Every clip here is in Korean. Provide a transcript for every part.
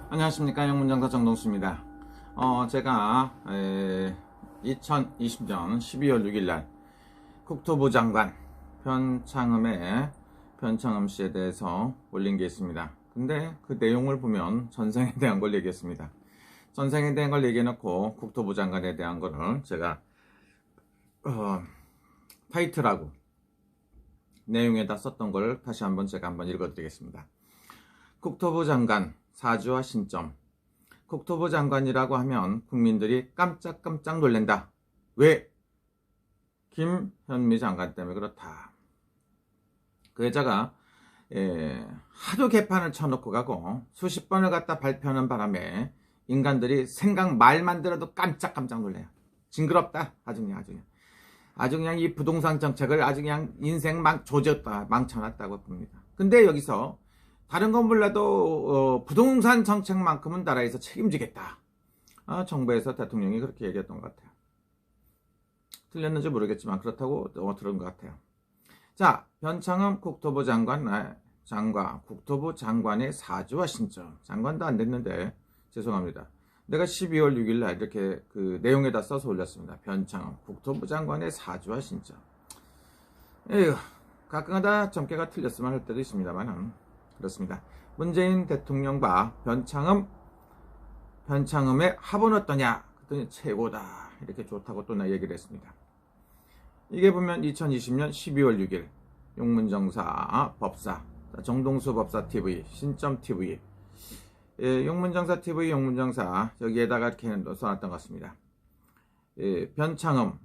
안녕하십니까, 영문장사 정동수입니다. 제가 2020년 12월 6일날 국토부 장관 변창흠 씨에 대해서 올린 게 있습니다. 근데 그 내용을 보면 전생에 대한 걸 얘기했습니다. 전생에 대한 걸 얘기해놓고 국토부 장관에 대한 거를 제가 타이틀하고 내용에다 썼던 걸 다시 한번 제가 한번 읽어드리겠습니다. 국토부 장관 사주와 신점. 국토부 장관이라고 하면 국민들이 깜짝깜짝 놀란다. 왜? 김현미 장관 때문에 그렇다. 그 여자가 하도 개판을 쳐놓고 가고 수십 번을 갖다 발표하는 바람에 인간들이 생각 말만 들어도 깜짝깜짝 놀래요. 징그럽다. 아주 그냥 이 부동산 정책을 아주 그냥 인생 망쳐놨다고 봅니다. 근데 여기서 다른 건 몰라도 부동산 정책만큼은 나라에서 책임지겠다. 정부에서 대통령이 그렇게 얘기했던 것 같아요. 틀렸는지 모르겠지만 그렇다고 들은 것 같아요. 자, 변창흠 국토부 국토부 장관의 사주와 신점. 장관도 안 됐는데 죄송합니다. 내가 12월 6일 날 이렇게 그 내용에다 써서 올렸습니다. 변창흠 국토부 장관의 사주와 신점. 에휴, 가끔가다 점괘가 틀렸으면 할 때도 있습니다만 그렇습니다. 문재인 대통령과 변창흠의 합은 어떠냐? 그랬더니 최고다. 이렇게 좋다고 또 나 얘기를 했습니다. 이게 보면 2020년 12월 6일 용문정사 법사 정동수 법사 TV 신점 TV 용문정사 TV 용문정사 여기에다가 이렇게 써놨던 것 같습니다. 변창흠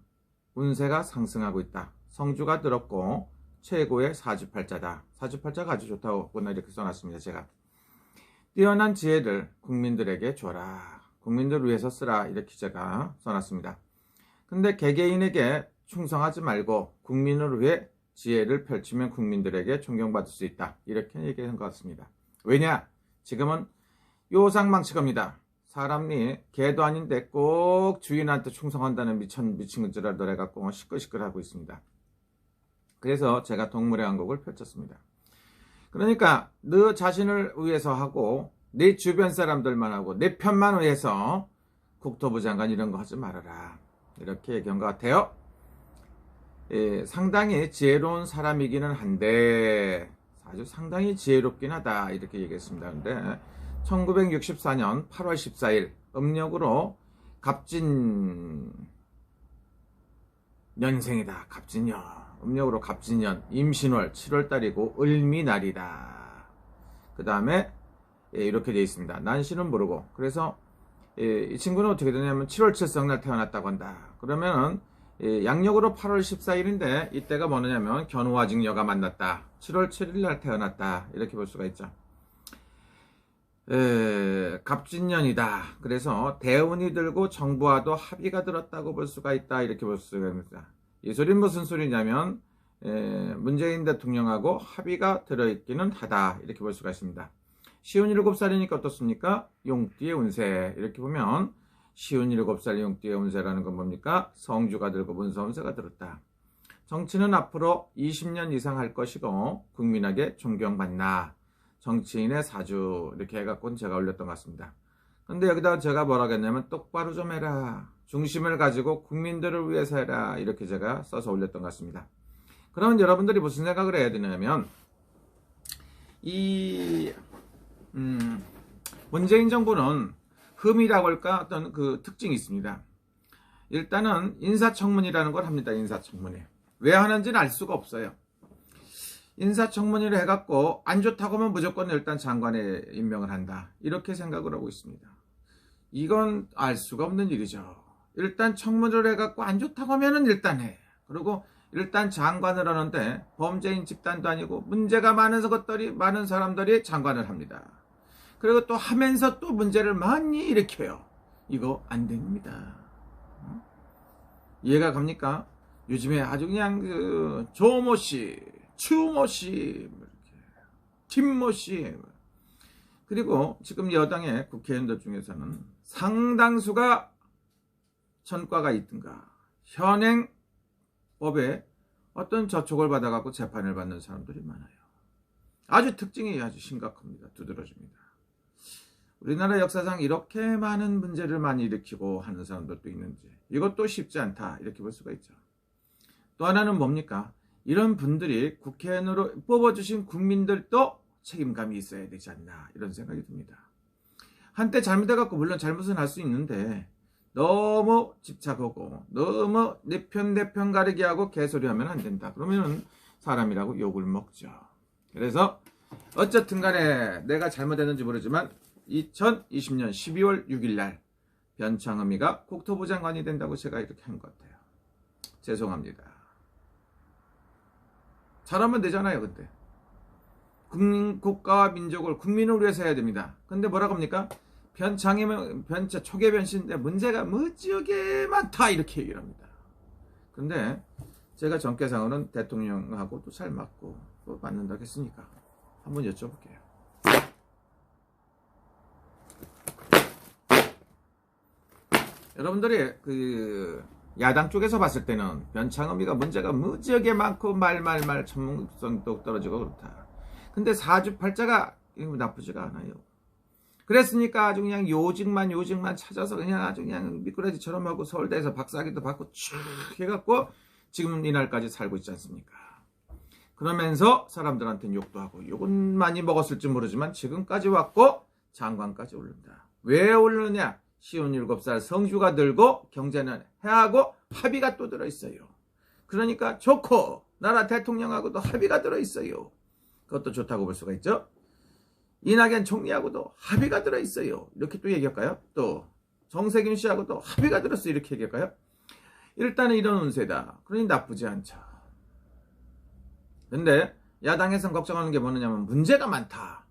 운세가 상승하고 있다. 성주가 들었고 최고의 사주팔자다. 사주팔자가 아주 좋다고 이렇게 써놨습니다. 제가 뛰어난 지혜를 국민들에게 줘라. 국민들을 위해서 쓰라. 이렇게 제가 써놨습니다. 근데 개개인에게 충성하지 말고 국민을 위해 지혜를 펼치면 국민들에게 존경받을 수 있다. 이렇게 얘기한 것 같습니다. 왜냐? 지금은 요상망치겁니다. 사람이 개도 아닌데 꼭 주인한테 충성한다는 미친 줄 알아갖고 시끌시끌하고 있습니다. 그래서 제가 동물의 왕국을 펼쳤습니다. 그러니까 너 자신을 위해서 하고 내 주변 사람들만 하고 내 편만 위해서 국토부 장관 이런 거 하지 말아라. 이렇게 얘기한 것 같아요. 상당히 지혜로운 사람이기는 한데 아주 상당히 지혜롭긴 하다. 이렇게 얘기했습니다. 근데 1964년 8월 14일 음력으로 갑진 년생이다. 갑진년. 음력으로 갑진년 임신월 7월달이고 을미날이다. 그 다음에 이렇게 되어 있습니다. 난시는 모르고. 그래서 이 친구는 어떻게 되냐면 7월 7성날 태어났다고 한다. 그러면은 양력으로 8월 14일인데 이때가 뭐냐면 견우와직녀가 만났다. 7월 7일날 태어났다. 이렇게 볼 수가 있죠. 갑진년이다. 그래서 대운이 들고 정부와도 합의가 들었다고 볼 수가 있다. 이렇게 볼 수가 있습니다. 이 소리는 무슨 소리냐면 문재인 대통령하고 합의가 들어있기는 하다. 이렇게 볼 수가 있습니다. 시운 7살이니까 어떻습니까? 용띠의 운세. 이렇게 보면 시운 7살 용띠의 운세라는 건 뭡니까? 성주가 들고 문서 운세가 들었다. 정치는 앞으로 20년 이상 할 것이고 국민에게 존경받나. 정치인의 사주 이렇게 해갖고 제가 올렸던 것 같습니다. 근데 여기다 제가 뭐라고 했냐면 똑바로 좀 해라. 중심을 가지고 국민들을 위해서 해라. 이렇게 제가 써서 올렸던 것 같습니다. 그러면 여러분들이 무슨 생각을 해야 되냐면 이 문재인 정부는 흠이라고 할까 어떤 그 특징이 있습니다. 일단은 인사청문이라는 걸 합니다. 인사청문회. 왜 하는지는 알 수가 없어요. 인사청문회를 해갖고 안 좋다고 하면 무조건 일단 장관에 임명을 한다. 이렇게 생각을 하고 있습니다. 이건 알 수가 없는 일이죠. 일단 청문회를 해갖고 안 좋다고 하면은 일단 해. 그리고 일단 장관을 하는데 범죄인 집단도 아니고 문제가 많은 사람들이 장관을 합니다. 그리고 또 하면서 또 문제를 많이 일으켜요. 이거 안 됩니다. 이해가 갑니까? 요즘에 아주 그냥 조모 씨, 추모 씨, 김모 씨, 그리고 지금 여당의 국회의원들 중에서는 상당수가 전과가 있든가 현행 법에 어떤 저촉을 받아갖고 재판을 받는 사람들이 많아요. 아주 특징이 아주 심각합니다. 두드러집니다. 우리나라 역사상 이렇게 많은 문제를 많이 일으키고 하는 사람들도 있는지 이것도 쉽지 않다 이렇게 볼 수가 있죠. 또 하나는 뭡니까? 이런 분들이 국회의원으로 뽑아주신 국민들도 책임감이 있어야 되지 않나 이런 생각이 듭니다. 한때 잘못해갖고 물론 잘못은 할 수 있는데 너무 집착하고 너무 내 편 가리게 하고 개소리하면 안 된다. 그러면은 사람이라고 욕을 먹죠. 그래서 어쨌든 간에 내가 잘못했는지 모르지만 2020년 12월 6일 날 변창흠이가 국토부 장관이 된다고 제가 이렇게 한 것 같아요. 죄송합니다. 잘하면 되잖아요. 그때 국가와 민족을 국민을 위해서 해야 됩니다. 근데 뭐라고 합니까? 초계 변신인데 문제가 무지하게 많다 이렇게 얘기를 합니다. 근데 제가 정계상으로는 대통령하고도 잘 맞고 또 맞는다고 했으니까 한번 여쭤볼게요. 여러분들이 그 야당 쪽에서 봤을 때는 변창흠이가 문제가 무지하게 많고 말 전문성도 떨어지고 그렇다. 근데 사주팔자가 나쁘지가 않아요. 그랬으니까 아주 그냥 요직만 찾아서 그냥 아주 그냥 미꾸라지처럼 하고 서울대에서 박사학위도 받고 쭉 해갖고 지금 이날까지 살고 있지 않습니까? 그러면서 사람들한테는 욕도 하고 욕은 많이 먹었을지 모르지만 지금까지 왔고 장관까지 오른다. 왜 오르느냐? 57살 성주가 들고 경제는 해하고 합의가 또 들어있어요. 그러니까 좋고 나라 대통령하고도 합의가 들어있어요. 그것도 좋다고 볼 수가 있죠. 이낙연 총리하고도 합의가 들어있어요. 이렇게 또 얘기할까요? 또 정세균 씨하고도 합의가 들었어요. 이렇게 얘기할까요? 일단은 이런 운세다. 그러니 나쁘지 않죠. 근데 야당에선 걱정하는 게 뭐냐면 문제가 많다.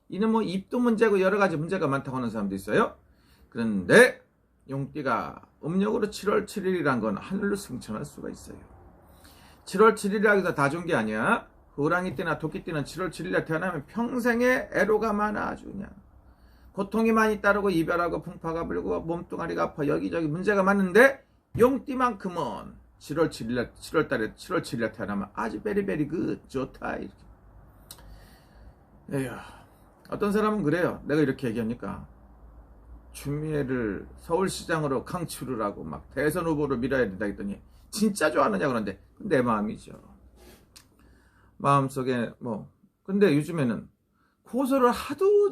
이는 뭐 입도 문제고 여러 가지 문제가 많다고 하는 사람도 있어요. 그런데 용띠가 음력으로 7월 7일이란 건 하늘로 승천할 수가 있어요. 7월 7일이라고 해서 다 좋은 게 아니야. 호랑이 띠나 토끼 띠는 7월 7일에 태어나면 평생에 애로가 많아. 아주 그냥 고통이 많이 따르고 이별하고 풍파가 불고 몸뚱아리가 아파 여기저기 문제가 많은데 용띠만큼은 7월 7일에 태어나면 아주 베리베리 좋다 이렇게. 에휴, 어떤 사람은 그래요. 내가 이렇게 얘기하니까 추미애를 서울시장으로 강추를 하고 막 대선 후보로 밀어야 된다 했더니 진짜 좋아하느냐 그런데 내 마음이죠. 마음속에 뭐 근데 요즘에는 고소를 하도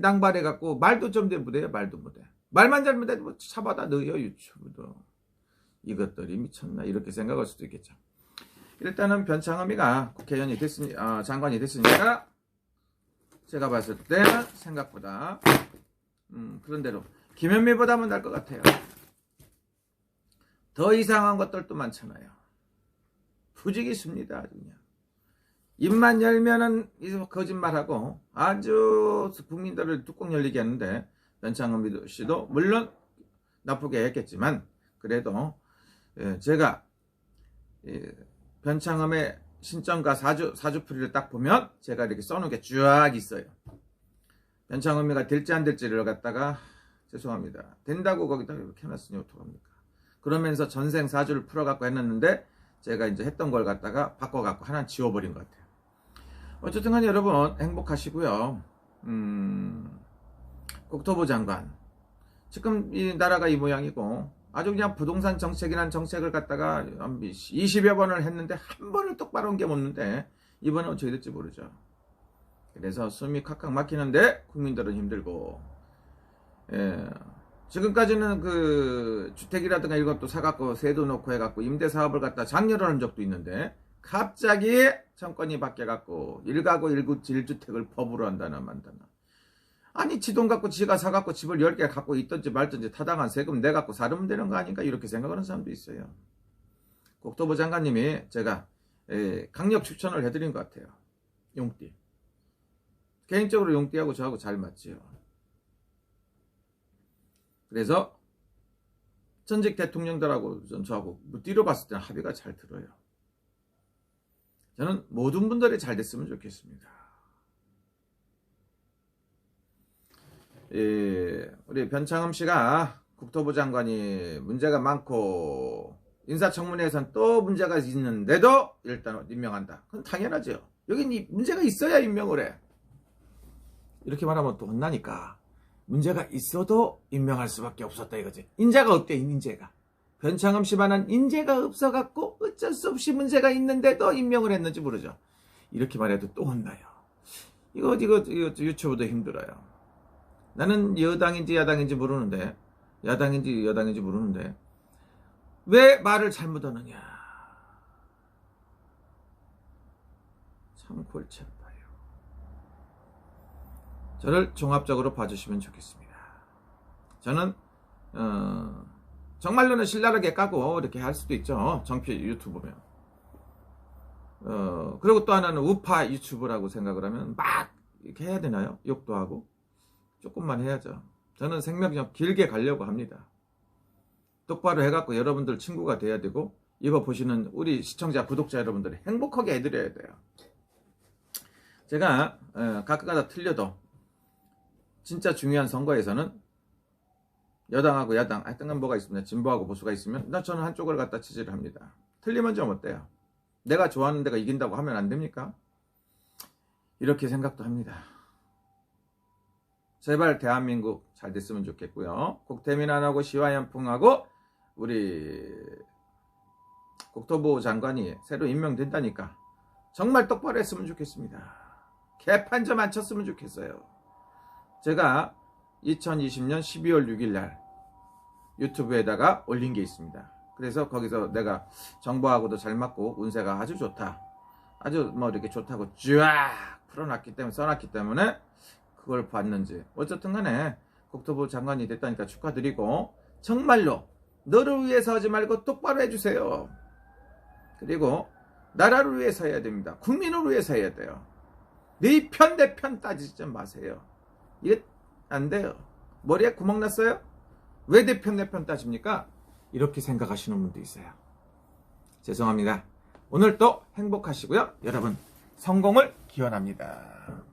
낭발해갖고 말도 좀 못해요. 말도 못해. 말만 잘못해도 뭐 잡아다 넣어요. 유튜브도. 이것들이 미쳤나 이렇게 생각할 수도 있겠죠. 일단은 변창흠이가 국회의원이 됐으니까 장관이 됐으니까 제가 봤을 때 생각보다 그런대로 김현미보다는 날 것 같아요. 더 이상한 것들도 많잖아요. 부지기수입니다. 그냥 입만 열면은 거짓말하고 아주 국민들을 뚜껑 열리게 하는데 변창흠 씨도 물론 나쁘게 했겠지만 그래도 제가 변창흠의 신점과 사주풀이를 딱 보면 제가 이렇게 써놓은 게 쫙 있어요. 변창흠이가 될지 안 될지를 갖다가 죄송합니다. 된다고 거기다 이렇게 해놨으니 어떡합니까? 그러면서 전생 사주를 풀어갖고 해놨는데 제가 이제 했던 걸 갖다가 바꿔갖고 하나 지워버린 것 같아요. 어쨌든 간에 여러분 행복하시고요. 국토부 장관 지금 이 나라가 이 모양이고 아주 그냥 부동산 정책이라는 정책을 갖다가 20여 번을 했는데 한 번을 똑바로 온 게 없는데 이번엔 어떻게 될지 모르죠. 그래서 숨이 칵칵 막히는데 국민들은 힘들고 지금까지는 그 주택이라든가 이것도 사갖고 세도 넣고 해갖고 임대사업을 갖다 장려를 한 적도 있는데 갑자기 정권이 바뀌어갖고 1가구 1주택을 법으로 한다나 만다나. 아니 지 돈 갖고 지가 사갖고 집을 10개 갖고 있든지 말든지 타당한 세금 내갖고 살면 되는 거 아닌가 이렇게 생각하는 사람도 있어요. 국토부 장관님이 제가 강력 추천을 해드린 것 같아요. 용띠. 개인적으로 용띠하고 저하고 잘 맞지요. 그래서 전직 대통령들하고 저하고 뒤로 봤을 때는 합의가 잘 들어요. 저는 모든 분들이 잘 됐으면 좋겠습니다. 우리 변창흠 씨가 국토부 장관이 문제가 많고 인사청문회에선 또 문제가 있는데도 일단 임명한다. 그건 당연하죠. 여긴 문제가 있어야 임명을 해. 이렇게 말하면 또 혼나니까 문제가 있어도 임명할 수밖에 없었다 이거지. 인재가 없대, 인재가. 변창흠 씨만한 인재가 없어갖고 어쩔 수 없이 문제가 있는데도 임명을 했는지 모르죠. 이렇게 말해도 또 혼나요. 이거 유튜브도 힘들어요. 나는 여당인지 야당인지 모르는데, 야당인지 여당인지 모르는데 왜 말을 잘못하느냐. 참 골치 아파요. 저를 종합적으로 봐주시면 좋겠습니다. 저는 정말로는 신랄하게 까고 이렇게 할 수도 있죠. 정피 유튜브면. 그리고 또 하나는 우파 유튜브라고 생각을 하면 막 이렇게 해야 되나요? 욕도 하고 조금만 해야죠. 저는 생명력 길게 가려고 합니다. 똑바로 해갖고 여러분들 친구가 돼야 되고, 이거 보시는 우리 시청자 구독자 여러분들이 행복하게 해드려야 돼요. 제가 가끔가다 틀려도 진짜 중요한 선거에서는 여당하고 야당, 하여튼 뭐가 있습니다. 진보하고 보수가 있으면 저는 한쪽을 갖다 지지를 합니다. 틀리면 좀 어때요? 내가 좋아하는 데가 이긴다고 하면 안 됩니까? 이렇게 생각도 합니다. 제발 대한민국 잘 됐으면 좋겠고요. 국태민안하고 시화연풍하고 우리 국토부 장관이 새로 임명된다니까 정말 똑바로 했으면 좋겠습니다. 개판 좀 안 쳤으면 좋겠어요. 제가 2020년 12월 6일 날 유튜브에다가 올린 게 있습니다. 그래서 거기서 내가 정부하고도 잘 맞고 운세가 아주 좋다, 아주 뭐 이렇게 좋다고 쫙 풀어놨기 때문에, 써놨기 때문에 그걸 봤는지, 어쨌든 간에 국토부 장관이 됐다니까 축하드리고, 정말로 너를 위해서 하지 말고 똑바로 해주세요. 그리고 나라를 위해서 해야 됩니다. 국민을 위해서 해야 돼요. 네 편 내 편 따지지 좀 마세요. 이게 안 돼요. 머리에 구멍 났어요? 왜 내 편 내 편 따집니까? 이렇게 생각하시는 분도 있어요. 죄송합니다. 오늘도 행복하시고요. 여러분 성공을 기원합니다.